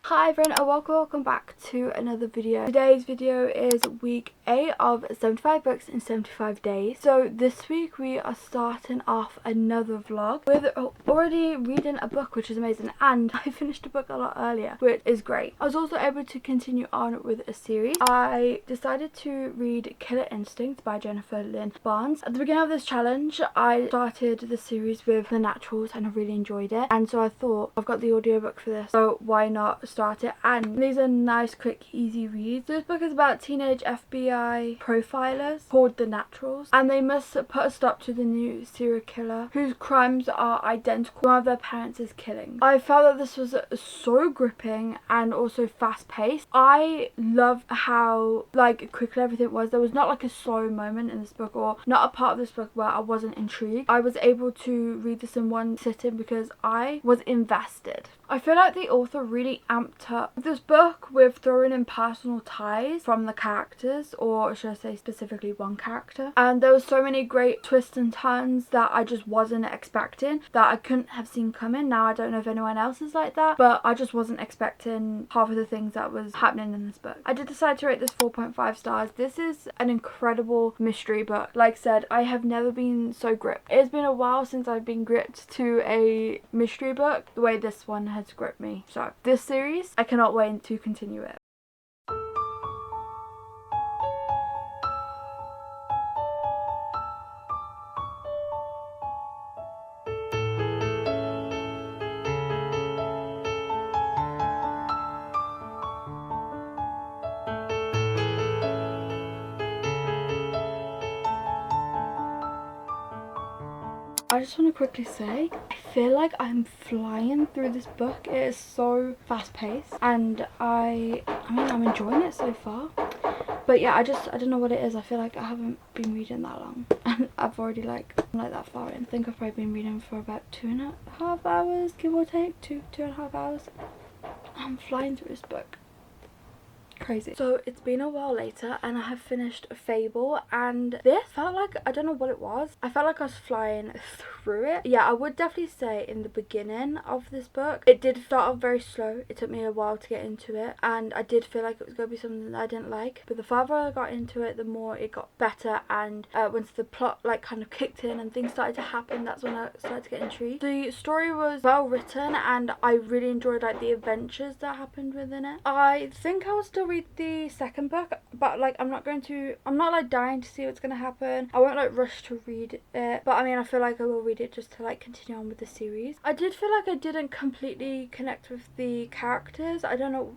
Hi everyone and welcome back to another video. Today's video is week 8 of 75 books in 75 days. So this week we are starting off another vlog with already reading a book, which is amazing, and I finished a book a lot earlier, which is great. I was also able to continue on with a series. I decided to read Killer Instinct by Jennifer Lynn Barnes. At the beginning of this challenge I started the series with The Naturals and I really enjoyed it, and so I thought I've got the audiobook for this, so why not start it. And these are nice, quick, easy reads. This book is about teenage FBI profilers called The Naturals, and they must put a stop to the new serial killer whose crimes are identical to one of their parents' killing. I felt that this was so gripping and also fast paced. I loved how quickly everything was. There was not like a slow moment in this book, or not a part of this book where I wasn't intrigued. I was able to read this in one sitting because I was invested. I feel like the author really amped up this book with throwing in personal ties from the characters, or should I say specifically one character, and there was so many great twists and turns that I just wasn't expecting, that I couldn't have seen coming. Now I don't know if anyone else is like that, but I just wasn't expecting half of the things that was happening in this book. I did decide to rate this 4.5 stars. This is an incredible mystery book. Like I said, I have never been so gripped. It's been a while since I've been gripped to a mystery book the way this one has gripped me. So this series, I cannot wait to continue it. I just want to quickly say, I feel like I'm flying through this book. It is so fast paced, and I mean I'm enjoying it so far. But yeah, I don't know what it is. I feel like I haven't been reading that long, and I've already I'm that far in. I think I've probably been reading for about 2.5 hours, give or take, 2.5 hours. I'm flying through this book. Crazy. So it's been a while later and I have finished Fable, and this felt like, I don't know what it was, I felt like I was flying through it. Yeah, I would definitely say in the beginning of this book it did start off very slow. It took me a while to get into it, and I did feel like it was going to be something that I didn't like, but the farther I got into it, the more it got better. And once the plot kind of kicked in and things started to happen, that's when I started to get intrigued. The story was well written and I really enjoyed the adventures that happened within it. I think I will still read the second book, but I'm not dying to see what's going to happen. I won't rush to read it, but I mean I feel like I will read it just to continue on with the series. I did feel like I didn't completely connect with the characters. I don't know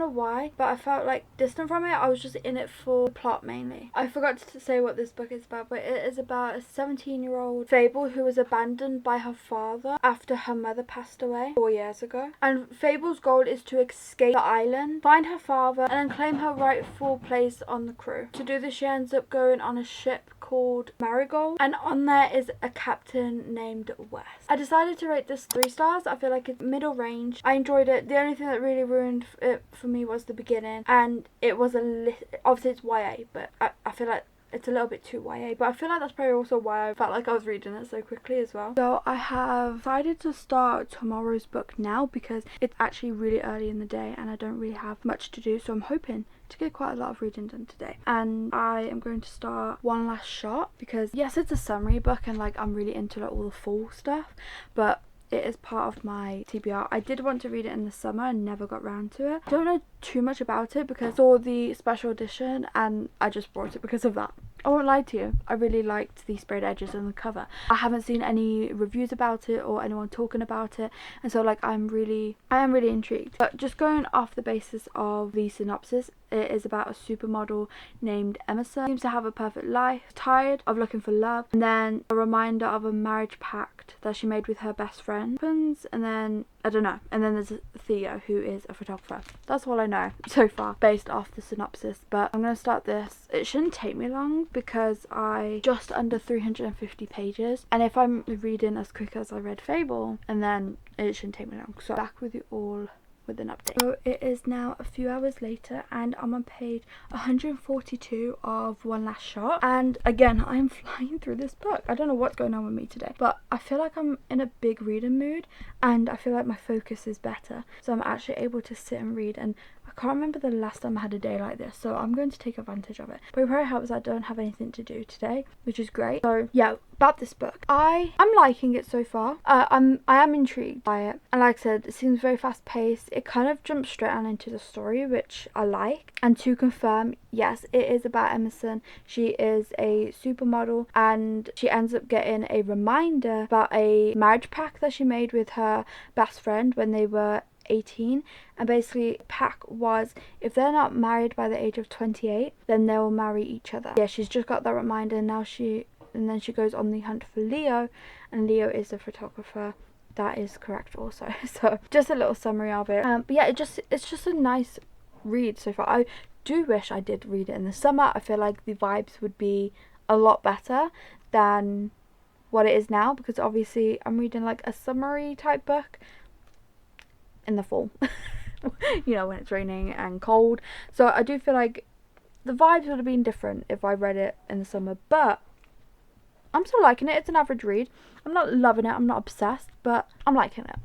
why, but I felt distant from it. I was just in it for the plot mainly. I forgot to say what this book is about, but it is about a 17-year-old Fable who was abandoned by her father after her mother passed away 4 years ago. And Fable's goal is to escape the island, find her father, and then claim her rightful place on the crew. To do this, she ends up going on a ship called Marigold, and on there is a captain named Wes. I decided to rate this 3 stars. I feel like it's middle range. I enjoyed it. The only thing that really ruined it for me was the beginning, and it was obviously it's YA, but I feel like it's a little bit too YA, but I feel like that's probably also why I felt like I was reading it so quickly as well. So I have decided to start tomorrow's book now because it's actually really early in the day and I don't really have much to do, so I'm hoping to get quite a lot of reading done today. And I am going to start One Last Shot because yes, it's a summary book and I'm really into all the fall stuff, but it is part of my TBR. I did want to read it in the summer and never got round to it. I don't know too much about it because I saw the special edition and I just bought it because of that. I won't lie to you, I really liked the sprayed edges on the cover. I haven't seen any reviews about it or anyone talking about it, and so I am really intrigued. But just going off the basis of the synopsis, it is about a supermodel named Emerson. Seems to have a perfect life, tired of looking for love, and then a reminder of a marriage pact that she made with her best friend happens, and then I don't know, and then there's Theo who is a photographer. That's all I know so far based off the synopsis, but I'm going to start this. It shouldn't take me long because I just under 350 pages, and if I'm reading as quick as I read Fable, and then it shouldn't take me long. So back with you all with an update. So it is now a few hours later and I'm on page 142 of One Last Shot, and again I'm flying through this book. I don't know what's going on with me today, but I feel like I'm in a big reading mood and I feel like my focus is better, so I'm actually able to sit and read, and I can't remember the last time I had a day like this, so I'm going to take advantage of it. But it probably helps I don't have anything to do today, which is great. So yeah, about this book, I'm liking it so far. I am intrigued by it, and like I said, it seems very fast paced. It kind of jumps straight on into the story, which I like. And to confirm, yes, it is about Emerson. She is a supermodel and she ends up getting a reminder about a marriage pact that she made with her best friend when they were 18, and basically pact was if they're not married by the age of 28, then they will marry each other. Yeah, she's just got that reminder, and now and then she goes on the hunt for Leo, and Leo is the photographer. That is correct also. So just a little summary of it. But yeah, it's just a nice read so far. I do wish I did read it in the summer. I feel like the vibes would be a lot better than what it is now, because obviously I'm reading like a summery type book in the fall. You know, when it's raining and cold. So I do feel like the vibes would have been different if I read it in the summer, but I'm still liking it. It's an average read. I'm not loving it, I'm not obsessed, but I'm liking it.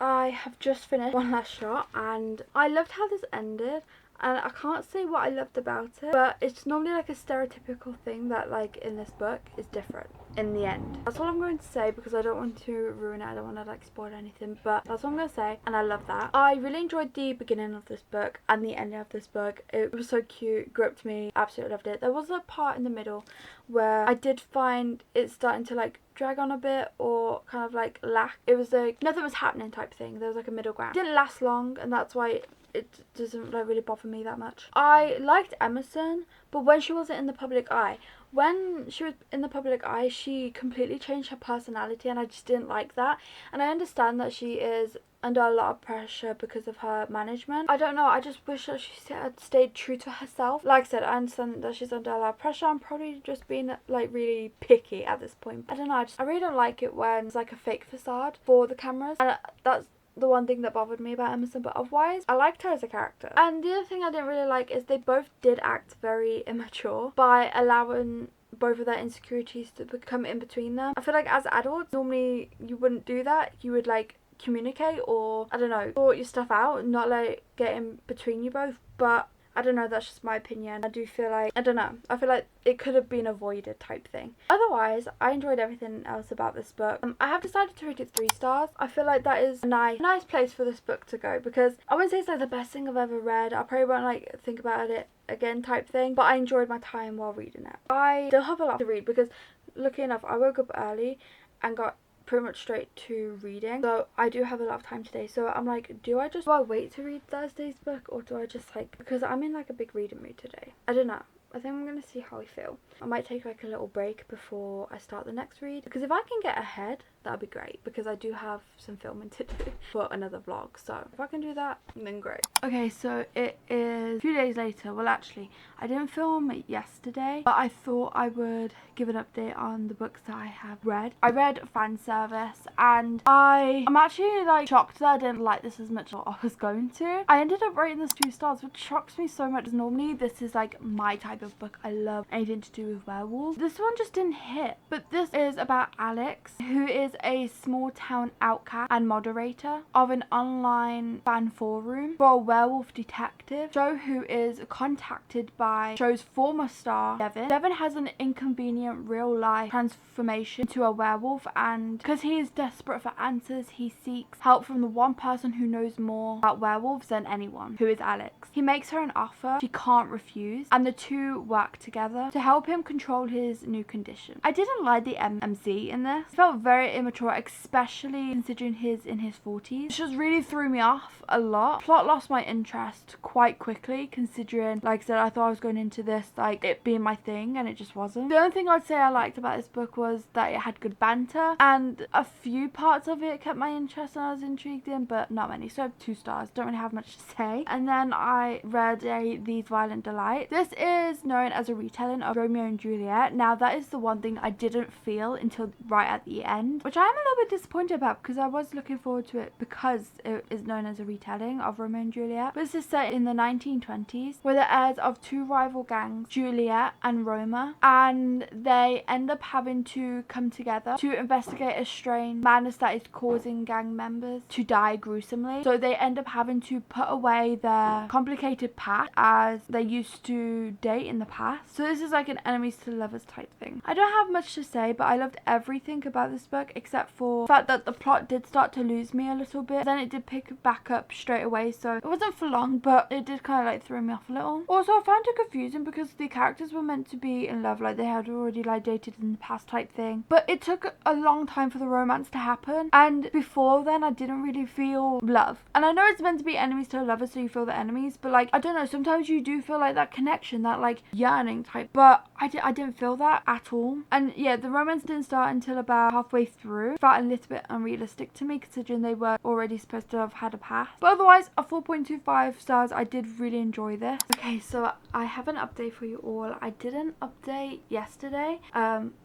I have just finished One Last Shot and I loved how this ended, and I can't say what I loved about it, but it's normally like a stereotypical thing that like in this book is different in the end. That's all I'm going to say because I don't want to ruin it. I don't want to like spoil anything, but that's what I'm going to say, and I love that. I really enjoyed the beginning of this book and the ending of this book. It was so cute, gripped me, absolutely loved it. There was a part in the middle where I did find it starting to like drag on a bit or kind of like lack. It was like nothing was happening type thing. There was like a middle ground. It didn't last long, and that's why it doesn't like really bother me that much. I liked Emerson, but when she wasn't in the public eye, when she was in the public eye, she completely changed her personality, and I just didn't like that. And I understand that she is under a lot of pressure because of her management. I don't know, I just wish that she had stayed true to herself. Like I said, I understand that she's under a lot of pressure. I'm probably just being like really picky at this point. I don't know, I really don't like it when it's like a fake facade for the cameras, and that's the one thing that bothered me about Emerson. But otherwise, I liked her as a character. And the other thing I didn't really like is they both did act very immature by allowing both of their insecurities to become in between them. I feel like as adults, normally you wouldn't do that. You would like communicate, or I don't know, sort your stuff out, not like get in between you both. But I don't know, that's just my opinion. I do feel like, I don't know, I feel like it could have been avoided type thing. Otherwise, I enjoyed everything else about this book. I have decided to rate it 3 stars. I feel like that is a nice place for this book to go, because I wouldn't say it's like the best thing I've ever read. I probably won't like think about it again type thing, but I enjoyed my time while reading it. I still have a lot to read because, lucky enough, I woke up early and got pretty much straight to reading, so I do have a lot of time today. So I'm like, do I wait to read Thursday's book, or do I just like, because I'm in like a big reading mood today. I don't know, I think I'm gonna see how I feel. I might take like a little break before I start the next read, because if I can get ahead, that'd be great, because I do have some filming to do for another vlog. So if I can do that, then great. Okay, so it is a few days later. Well, actually, I didn't film it yesterday, but I thought I would give an update on the books that I have read. I read Fan Service, and I'm actually like shocked that I didn't like this as much as I was going to. I ended up rating this 2 stars, which shocks me so much. Normally this is like my type of book. I love anything to do with werewolves. This one just didn't hit. But this is about Alex, who is a small town outcast and moderator of an online fan forum for a werewolf detective show, who is contacted by show's former star Devin. Devin has an inconvenient real life transformation into a werewolf, and because he is desperate for answers, he seeks help from the one person who knows more about werewolves than anyone, who is Alex. He makes her an offer she can't refuse, and the two work together to help him control his new condition. I didn't like the MC in this. It felt very immature, especially considering he's in his 40s, which just really threw me off a lot. Plot lost my interest quite quickly, considering, like I said, I thought I was going into this like it being my thing, and it just wasn't. The only thing I'd say I liked about this book was that it had good banter, and a few parts of it kept my interest and I was intrigued in, but not many. So 2 stars, don't really have much to say. And then I read These Violent Delights. This is known as a retelling of Romeo and Juliet. Now that is the one thing I didn't feel until right at the end, which I am a little bit disappointed about, because I was looking forward to it because it is known as a retelling of Romeo and Juliet. But this is set in the 1920s, where the heirs of 2 rival gangs, Juliet and Roma, and they end up having to come together to investigate a strange madness that is causing gang members to die gruesomely. So they end up having to put away their complicated past, as they used to date in the past. So this is like an enemies to lovers type thing. I don't have much to say, but I loved everything about this book except for the fact that the plot did start to lose me a little bit. Then it did pick back up straight away, so it wasn't for long, but it did kind of like throw me off a little. Also, I found it confusing because the characters were meant to be in love, like they had already like dated in the past type thing, but it took a long time for the romance to happen, and before then I didn't really feel love. And I know it's meant to be enemies to lovers, so you feel the enemies, but like I don't know, sometimes you do feel like that connection, that like yearning type, but I didn't feel that at all. And yeah, the romance didn't start until about halfway through. It felt a little bit unrealistic to me, considering they were already supposed to have had a past. But otherwise, a 4.25 stars. I did really enjoy this. Okay, so I have an update for you all. I didn't update yesterday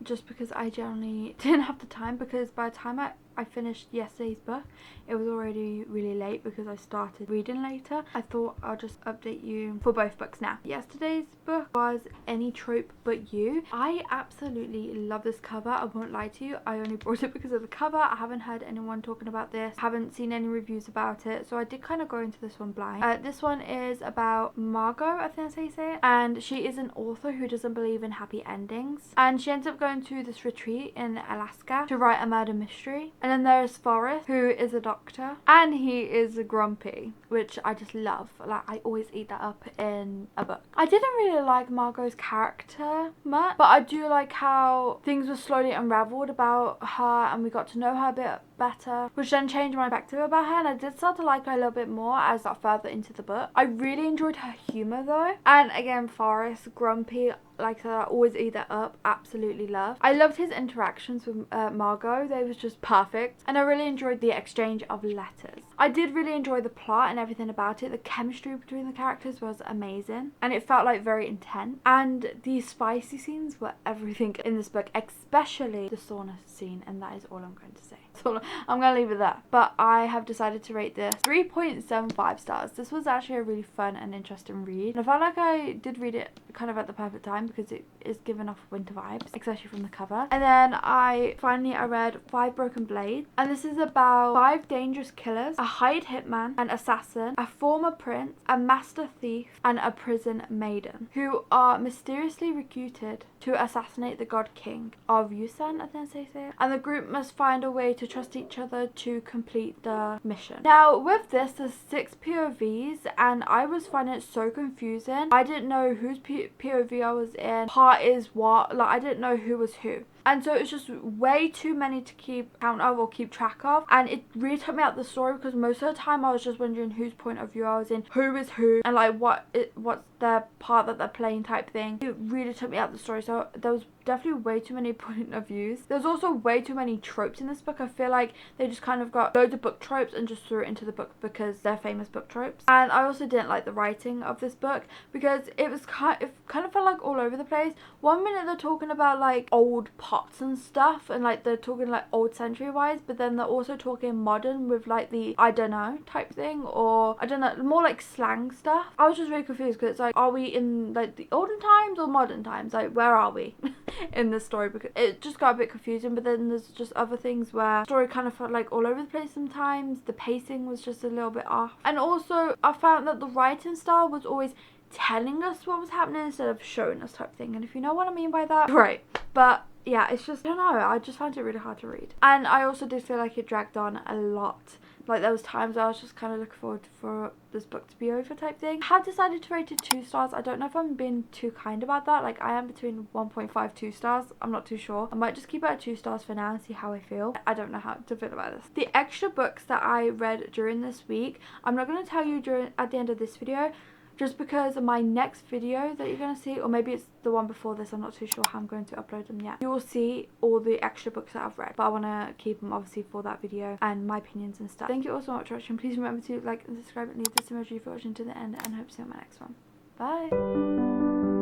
just because I generally didn't have the time, because by the time I finished yesterday's book, it was already really late because I started reading later. I thought I'll just update you for both books now. Yesterday's book was Any Trope But You. I absolutely love this cover. I won't lie to you. I only bought it because of the cover. I haven't heard anyone talking about this. Haven't seen any reviews about it. So I did kind of go into this one blind. This one is about Margot, I think that's how you say it. And she is an author who doesn't believe in happy endings. And she ends up going to this retreat in Alaska to write a murder mystery. And then there's Forrest, who is a doctor, and he is grumpy, which I just love. Like, I always eat that up in a book. I didn't really like Margot's character much, but I do like how things were slowly unraveled about her, and we got to know her a bit better, which then changed my perspective about her, and I did start to like her a little bit more as I got further into the book. I really enjoyed her humour though, and again, Forrest, grumpy, like I said, I always eat that up. Absolutely love. I loved his interactions with Margot. They was just perfect, and I really enjoyed the exchange of letters. I did really enjoy the plot and everything about it. The chemistry between the characters was amazing, and it felt like very intense, and the spicy scenes were everything in this book, especially the sauna scene, and that is all I'm going to say. So I'm gonna leave it there. But I have decided to rate this 3.75 stars. This was actually a really fun and interesting read, and I felt like I did read it kind of at the perfect time because it is giving off winter vibes, especially from the cover. And then I read 5 Broken Blades, and this is about 5 dangerous killers, a hired hitman, an assassin, a former prince, a master thief, and a prison maiden, who are mysteriously recruited to assassinate the god king of Yusan, I think they say it. And the group must find a way to trust each other to complete the mission. Now with this, there's 6 POVs, and I was finding it so confusing. I didn't know whose POV I was in, part is what, like I didn't know who was who. And so it's just way too many to keep count of or keep track of, and it really took me out of the story, because most of the time I was just wondering whose point of view I was in, who is who, and like what's their part that they're playing type thing. It really took me out of the story. So there was definitely way too many point of views. There's also way too many tropes in this book. I feel like they just kind of got loads of book tropes and just threw it into the book because they're famous book tropes. And I also didn't like the writing of this book because it kind of felt like all over the place. One minute they're talking about like old pots and stuff, and like they're talking like old century wise, but then they're also talking modern with like the I don't know type thing, or I don't know, more like slang stuff. I was just really confused because it's like, are we in like the olden times or modern times? Like, where are we in this story? Because it just got a bit confusing. But then there's just other things where the story kind of felt like all over the place sometimes. The pacing was just a little bit off, and also I found that the writing style was always telling us what was happening instead of showing us type thing. And if you know what I mean by that, right. But yeah, it's just, I don't know, I just found it really hard to read. And I also did feel like it dragged on a lot Like there was times I was just kind of looking forward for this book to be over type thing. I have decided to rate it 2 stars. I don't know if I'm being too kind about that. Like I am between 1.5 2 stars. I'm not too sure. I might just keep it at 2 stars for now and see how I feel. I don't know how to feel about this. The extra books that I read during this week, I'm not going to tell you at the end of this video, just because my next video that you're going to see, or maybe it's the one before this, I'm not too sure how I'm going to upload them yet. You will see all the extra books that I've read, but I want to keep them obviously for that video and my opinions and stuff. Thank you all so much for watching. Please remember to like and subscribe and leave this emoji if you're watching to the end, and I hope to see you on my next one. Bye!